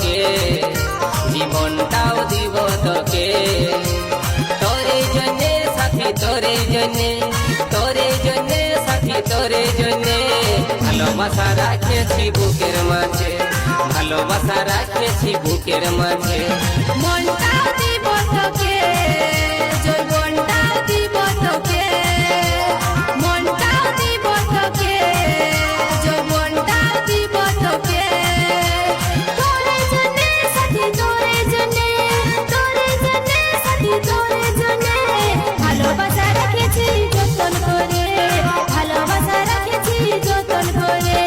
তোকে, জীবনটাও দিব তোকে। তোরে জন্যে সাথী, তোরে জন্যে, তোরে জন্যে সাথী, তোরে জন্যে ভালোবাসা রাখেছি বুকের মাঝে, ভালোবাসা রাখেছি বুকের মাঝে। মনটাও দিব তোকে, যৌবনটাও দিব তোকে, মনটাও দিব তোকে, যৌবনটাও দিব তোকে। তোরে জন্যে সাথী, তোরে জন্যে, তোরে জন্যে সাথী, তোরে জন্যে ভালোবাসা রাখেছি যতন করে, ভালোবাসা রাখেছি যতন করে।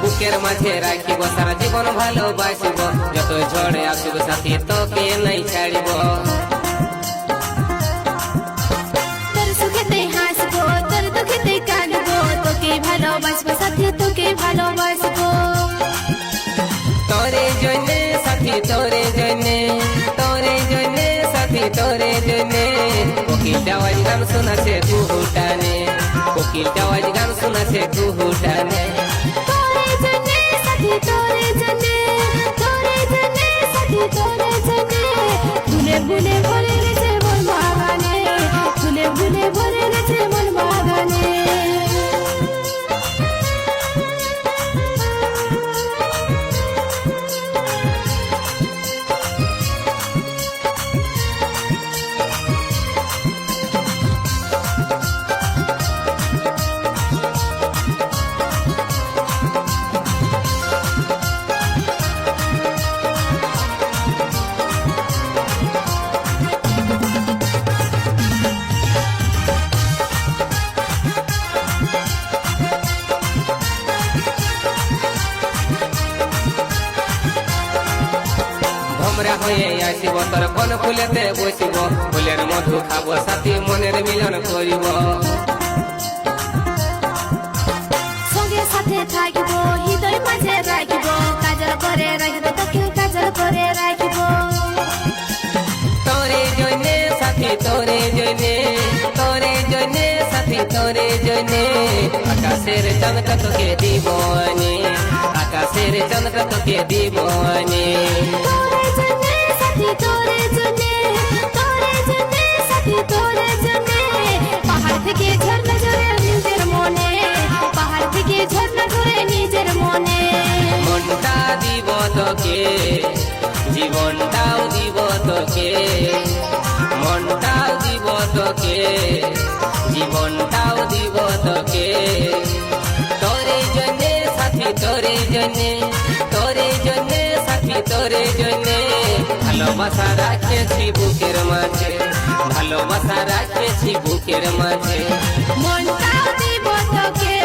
বুকের মাঝে রাখিব সারা জীবন ভালোবাসিব, যত ঝড়ে আসুক সাথী তোকে নাই ছাড়িব। তোর সুখেতে হাসবো, তোর দুঃখেতে কাঁদবো, তোকে ভালোবাসবো সাথী, তোকে ভালোবাসবো। তোরে জন্যে সাথী, তোরে জন্যে, তোরে জন্যে সাথী, তোরে জন্যে কোকিলটা আওয়াজ গান শোনাছে কুহুটানে, কোকিলটা আওয়াজ গান শোনাছে কুহুটানে। তোরে জন্যে সাথী, তোরে জন্যে, তোরে জন্যে সাথী, তোরে জন্যে ফুলে ফুলে ভরে গেছে মন বাগানে, ফুলে ফুলে ভরে গেছে মন বাগানে। ভমরা হয়ে আসিব তোর কোন ফুলেতে বসিব, ফুলের মধু খাব সাথী মনের মিলন করিব। সঙ্গে সাথে থাকিব, হৃদয় মাঝে রাখিব, কাজল করে রাখিব তোকে, কাজল করে রাখিব। তোরে জন্যে সাথী, তোরে জন্যে, তোরে জন্যে সাথী, তোরে জন্যে আকাশের চাঁদটা তোকে দিবনে, আকাশের চাঁদটা তোকে দিবনে। তোরে জন্যে সাথী, তোরে জন্যে, তোরে জন্যে সাথী, তোরে জন্যে পাহাড় থেকে ঝর্ণা ঝরে নিজের মনে, পাহাড় থেকে ঝর্ণা ঝরে নিজের মনে। মনটা দিব তোকে, জীবনটাও দিব তোকে, মনটাও দিব তোকে, জীবনটাও দিব তোকে। তোরে জন্যে সাথী, তোরে জন্যে, তোরে জন্যে সাথী, তোরে জন্যে ভালোবাসা রাখেছি বুকের মাঝে, ভালোবাসা রাখেছি বুকের মাঝে। মনটাও দিব তোকে,